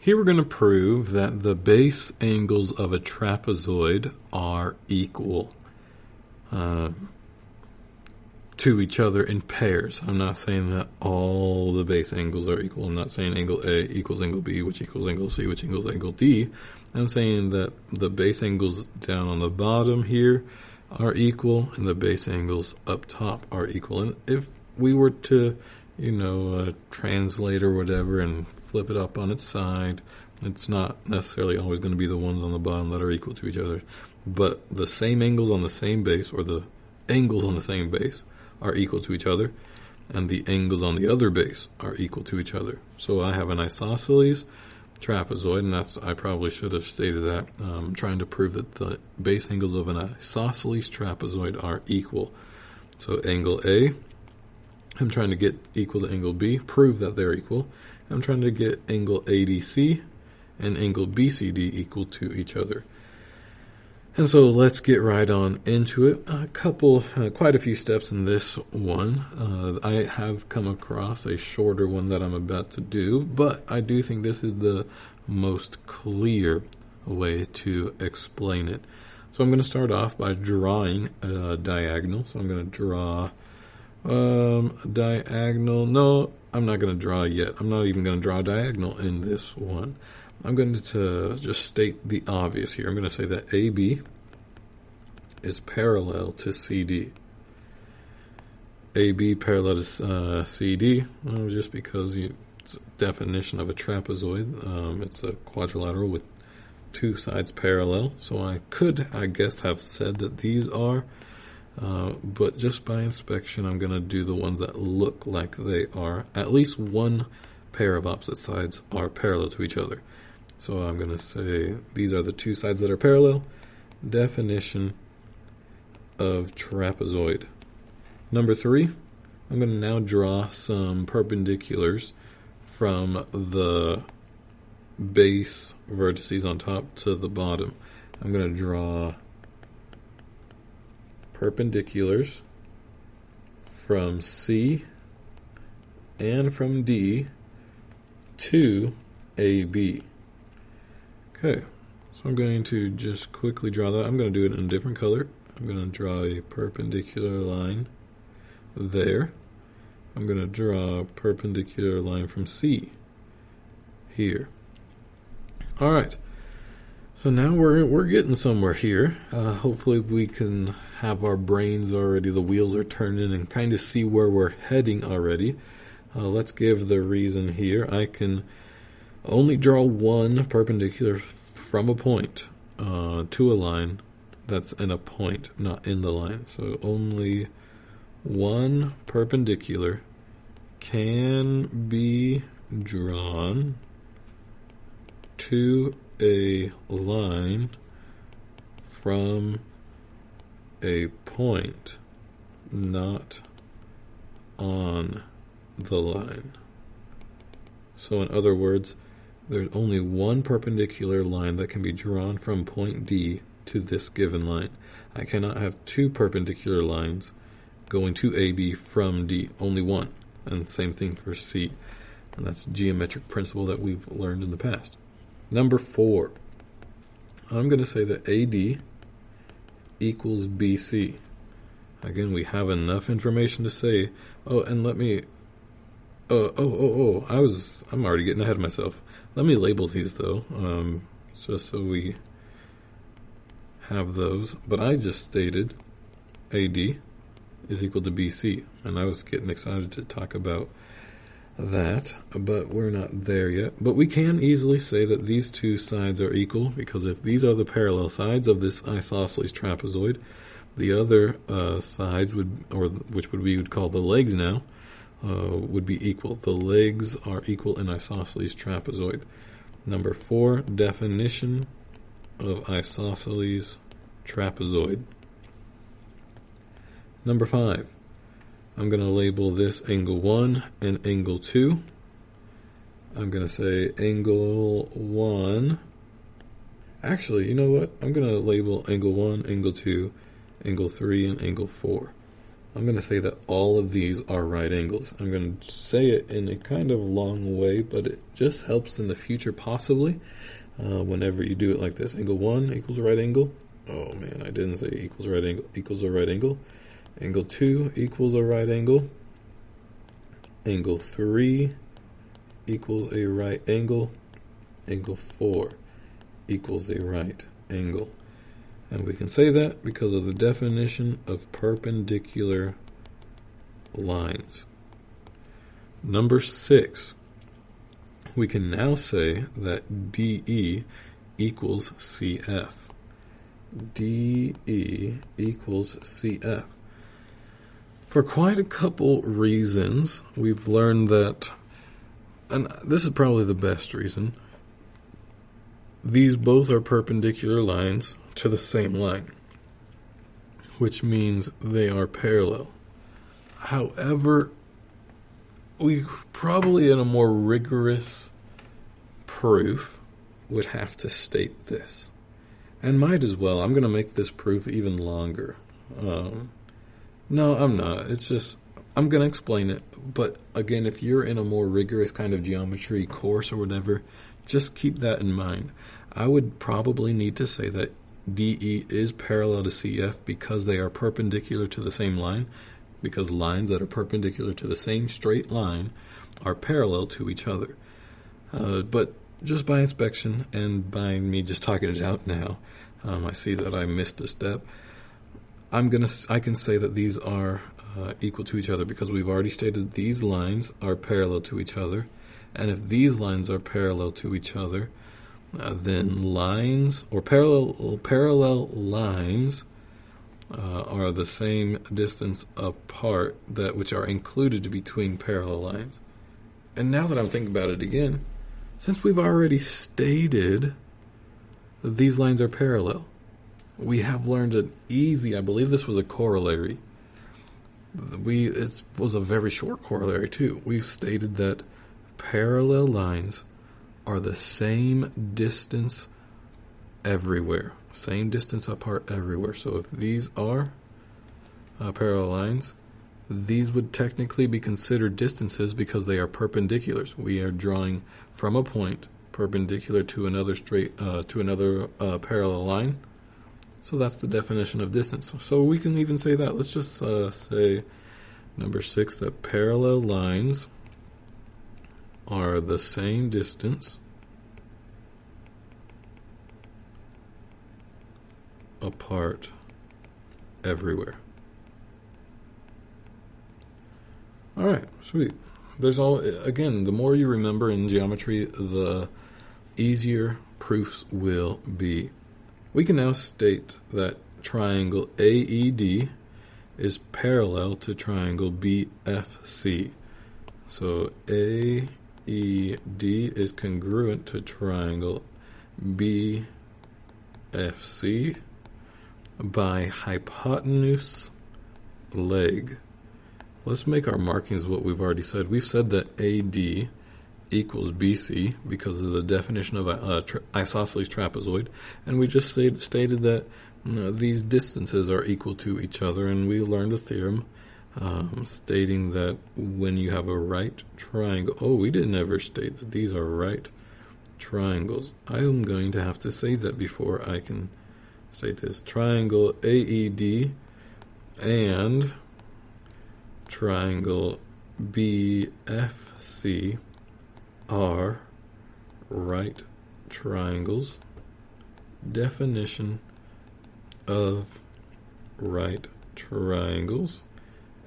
Here we're going to prove that the base angles of a trapezoid are equal to each other in pairs. I'm not saying that all the base angles are equal. I'm not saying angle A equals angle B, which equals angle C, which equals angle D. I'm saying that the base angles down on the bottom here are equal, and the base angles up top are equal. And if we were to, translate or whatever and flip it up on its side, it's not necessarily always going to be the ones on the bottom that are equal to each other. But the same angles on the same base, or the angles on the same base, are equal to each other, and the angles on the other base are equal to each other. So I have an isosceles trapezoid, and I probably should have stated that. I'm trying to prove that the base angles of an isosceles trapezoid are equal. So angle A, I'm trying to get equal to angle B, prove that they're equal. I'm trying to get angle ADC and angle BCD equal to each other. And so let's get right on into it. Quite a few steps in this one. I have come across a shorter one that I'm about to do, but I do think this is the most clear way to explain it. So I'm going to start off by drawing a diagonal. So I'm going to draw diagonal. No, I'm not going to draw yet. I'm not even going to draw a diagonal in this one. I'm going to just state the obvious here. I'm going to say that AB is parallel to CD. AB parallel to CD, just because it's a definition of a trapezoid. It's a quadrilateral with two sides parallel. So I could, I guess, have said that these are, but just by inspection, I'm going to do the ones that look like they are. At least one pair of opposite sides are parallel to each other. So I'm going to say these are the two sides that are parallel. Definition of trapezoid. Number 3, I'm going to now draw some perpendiculars from the base vertices on top to the bottom. I'm going to draw perpendiculars from C and from D to AB. Okay, so I'm going to just quickly draw that. I'm going to do it in a different color. I'm going to draw a perpendicular line there. I'm going to draw a perpendicular line from C here. All right, so now we're getting somewhere here. Hopefully we can have our brains already, the wheels are turning, and kind of see where we're heading already. Let's give the reason here. I can only draw one perpendicular from a point to a line that's in a point, not in the line. So only one perpendicular can be drawn to a line from a point, not on the line. So in other words, there's only one perpendicular line that can be drawn from point D to this given line. I cannot have two perpendicular lines going to AB from D, only one. And same thing for C. And that's a geometric principle that we've learned in the past. Number 4, I'm going to say that AD equals BC. Again, we have enough information to say, I'm already getting ahead of myself. Let me label these though, just so we have those. But I just stated AD is equal to BC, and I was getting excited to talk about that, but we're not there yet. But we can easily say that these two sides are equal, because if these are the parallel sides of this isosceles trapezoid, the other sides which we would call the legs now, would be equal. The legs are equal in isosceles trapezoid. Number 4, definition of isosceles trapezoid. Number 5, I'm going to label this angle 1 and angle 2. I'm going to say angle 1. Actually, you know what? I'm going to label angle 1, angle 2, angle 3, and angle 4. I'm going to say that all of these are right angles. I'm going to say it in a kind of long way, but it just helps in the future possibly whenever you do it like this. Angle 1 equals a right angle. Oh man, I didn't say equals right angle equals a right angle. Angle 2 equals a right angle. Angle 3 equals a right angle. Angle 4 equals a right angle. And we can say that because of the definition of perpendicular lines. Number 6, we can now say that DE equals CF. DE equals CF. For quite a couple reasons, we've learned that, and this is probably the best reason, these both are perpendicular lines to the same line, which means they are parallel. However, we probably in a more rigorous proof would have to state this. And might as well. I'm going to make this proof even longer. No, I'm not. It's just, I'm going to explain it. But again, if you're in a more rigorous kind of geometry course or whatever, just keep that in mind. I would probably need to say that DE is parallel to CF because they are perpendicular to the same line, because lines that are perpendicular to the same straight line are parallel to each other. But just by inspection and by me just talking it out now, I see that I missed a step. I can say that these are equal to each other because we've already stated these lines are parallel to each other. And if these lines are parallel to each other, then lines or parallel lines are the same distance apart which are included between parallel lines. And now that I'm thinking about it again, since we've already stated that these lines are parallel, we have learned an easy, I believe this was a corollary. It was a very short corollary too. We've stated that parallel lines are the same distance everywhere. Same distance apart everywhere. So if these are parallel lines, these would technically be considered distances because they are perpendiculars. We are drawing from a point perpendicular to another parallel line. So that's the definition of distance. So we can even say that. Let's just say number 6, that parallel lines are the same distance apart everywhere. All right, sweet. Again, the more you remember in geometry, the easier proofs will be. We can now state that triangle AED is parallel to triangle BFC. So AED is congruent to triangle BFC by hypotenuse leg. Let's make our markings what we've already said. We've said that AD equals BC because of the definition of isosceles trapezoid, and we just stated that these distances are equal to each other, and we learned a theorem stating that when you have a right triangle, we didn't ever state that these are right triangles. I am going to have to say that before I can state this. Triangle AED and triangle BFC are right triangles. Definition of right triangles.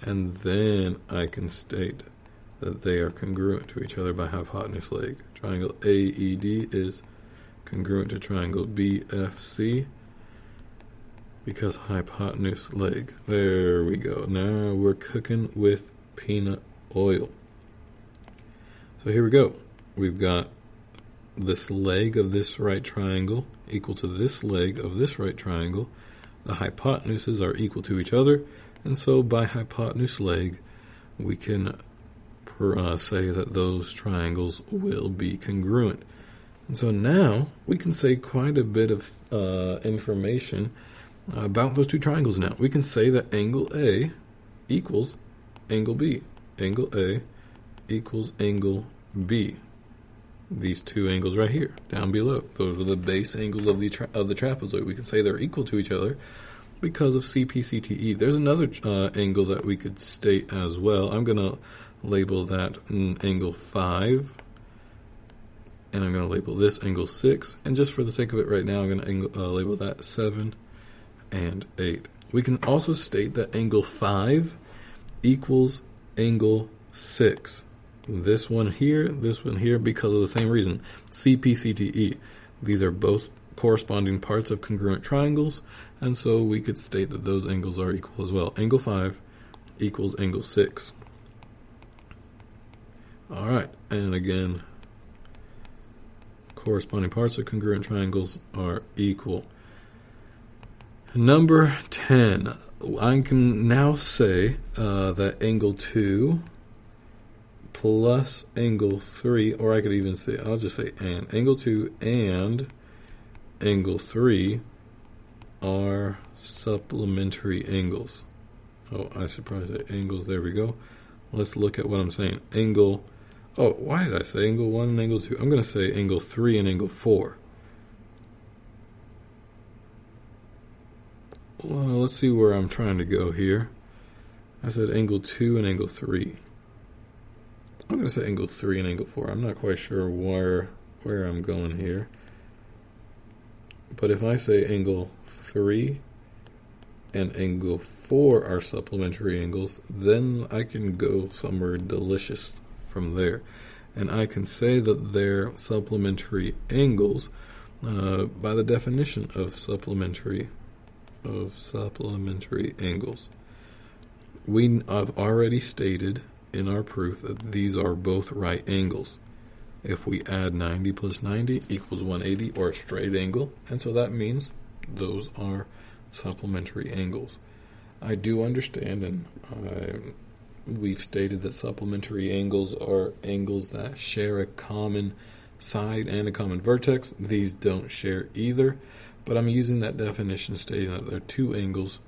And then I can state that they are congruent to each other by hypotenuse leg. Triangle AED is congruent to triangle BFC because hypotenuse leg. There we go. Now we're cooking with peanut oil. So here we go. We've got this leg of this right triangle equal to this leg of this right triangle. The hypotenuses are equal to each other, and so by hypotenuse leg, we can say that those triangles will be congruent. And so now we can say quite a bit of information about those two triangles now. We can say that angle A equals angle B. Angle A equals angle B. These two angles right here, down below, those are the base angles of the trapezoid. We can say they're equal to each other because of CPCTE. There's another angle that we could state as well. I'm going to label that angle 5, and I'm going to label this angle 6, and just for the sake of it right now, I'm going to label that 7 and 8. We can also state that angle 5 equals angle 6. This one here, because of the same reason, CPCTE. These are both corresponding parts of congruent triangles, and so we could state that those angles are equal as well. Angle 5 equals angle 6. All right, and again, corresponding parts of congruent triangles are equal. Number 10, I can now say that angle 2 plus angle 3, or I could even say, I'll just say and. Angle 2 and angle 3 are supplementary angles. Oh, I should probably say angles. There we go. Let's look at what I'm saying. Why did I say angle 1 and angle 2? I'm going to say angle 3 and angle 4. Well, let's see where I'm trying to go here. I said angle 2 and angle 3. I'm going to say angle 3 and angle 4. I'm not quite sure where I'm going here. But if I say angle 3 and angle 4 are supplementary angles, then I can go somewhere delicious from there. And I can say that they're supplementary angles by the definition of supplementary angles. We have already stated in our proof that these are both right angles. If we add 90 plus 90 equals 180, or a straight angle, and so that means those are supplementary angles. I do understand, and we've stated that supplementary angles are angles that share a common side and a common vertex. These don't share either, but I'm using that definition stating that they're two angles.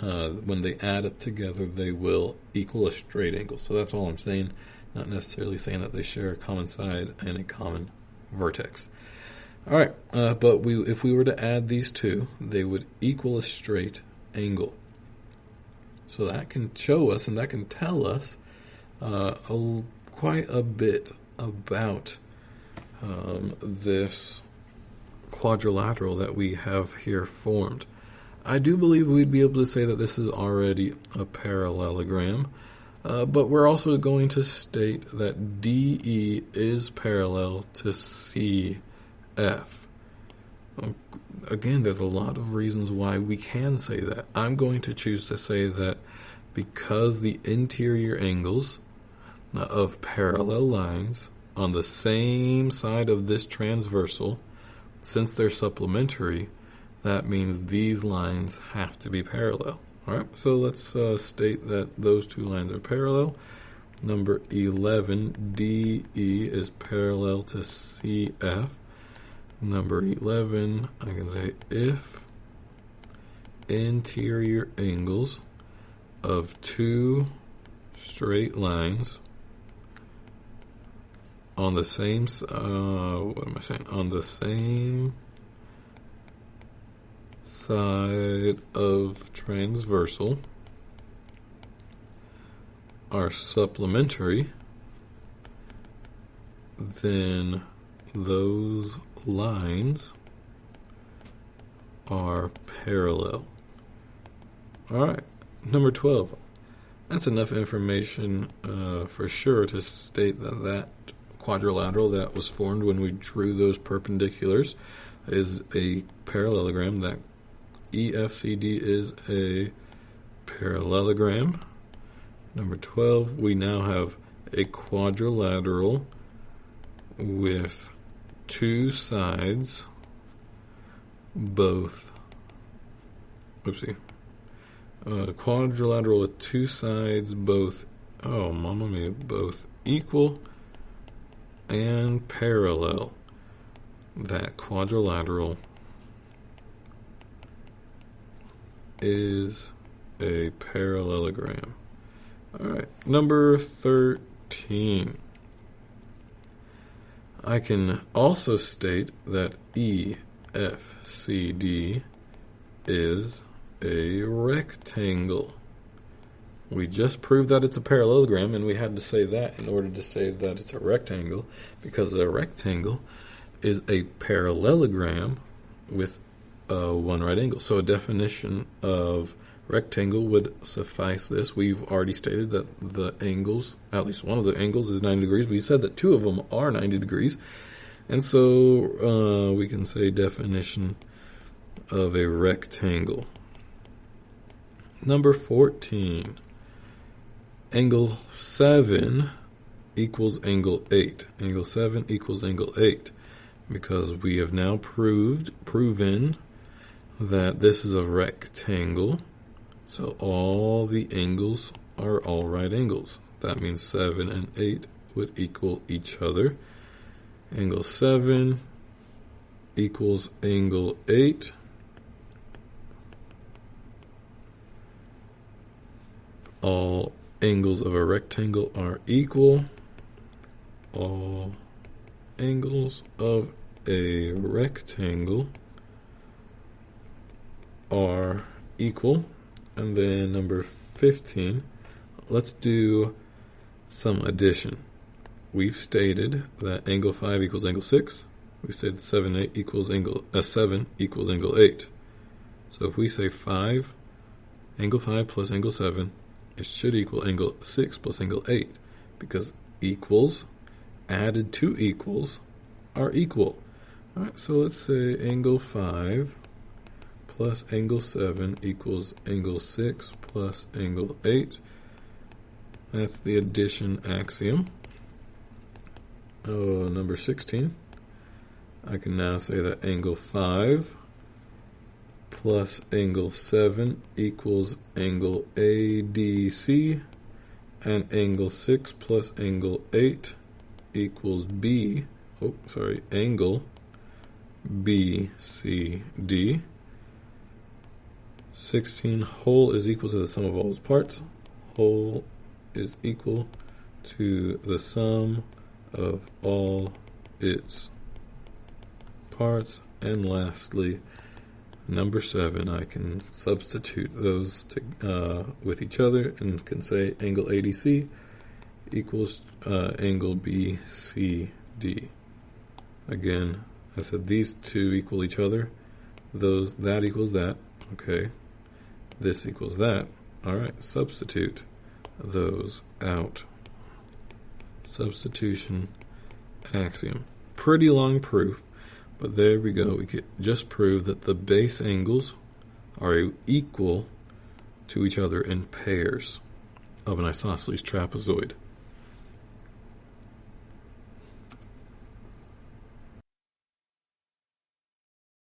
When they add up together, they will equal a straight angle. So that's all I'm saying, not necessarily saying that they share a common side and a common vertex. All right, but if we were to add these two, they would equal a straight angle. So that can show us, and that can tell us quite a bit about this quadrilateral that we have here formed. I do believe we'd be able to say that this is already a parallelogram, but we're also going to state that DE is parallel to CF. Again, there's a lot of reasons why we can say that. I'm going to choose to say that because the interior angles of parallel lines on the same side of this transversal, since they're supplementary, that means these lines have to be parallel. All right, so let's state that those two lines are parallel. Number 11, DE is parallel to CF. Number 11, I can say if interior angles of two straight lines on the same on the same side of transversal are supplementary, then those lines are parallel. All right, number 12. That's enough information for sure to state that quadrilateral that was formed when we drew those perpendiculars is a parallelogram. That EFCD is a parallelogram. Number 12, we now have a quadrilateral with two sides, quadrilateral with two sides both equal and parallel. That quadrilateral is a parallelogram. All right, number 13. I can also state that EFCD is a rectangle. We just proved that it's a parallelogram, and we had to say that in order to say that it's a rectangle, because a rectangle is a parallelogram with one right angle. So a definition of rectangle would suffice this. We've already stated that the angles, at least one of the angles, is 90 degrees. We said that two of them are 90 degrees. And so we can say definition of a rectangle. Number 14. Angle 7 equals angle 8. Angle 7 equals angle 8. Because we have now proven that this is a rectangle. So all the angles are all right angles. That means 7 and 8 would equal each other. Angle 7 equals angle 8. All angles of a rectangle are equal. All angles of a rectangle are equal. And then number 15, let's do some addition. We've stated that angle 5 equals angle 6. We stated 7 equals angle 8. So if we say angle 5 plus angle 7, it should equal angle 6 plus angle 8, because equals added to equals are equal. All right, so let's say angle 5 plus angle 7 equals angle 6 plus angle 8. That's the addition axiom. Number 16. I can now say that angle 5 plus angle 7 equals angle ADC, and angle 6 plus angle 8 equals angle BCD. 16 whole is equal to the sum of all its parts. Whole is equal to the sum of all its parts. And lastly, number 7, I can substitute those with each other and can say angle ADC equals angle BCD. Again, I said these two equal each other. That equals that. Okay. This equals that. All right. Substitute those out. Substitution axiom. Pretty long proof, but there we go. We could just prove that the base angles are equal to each other in pairs of an isosceles trapezoid.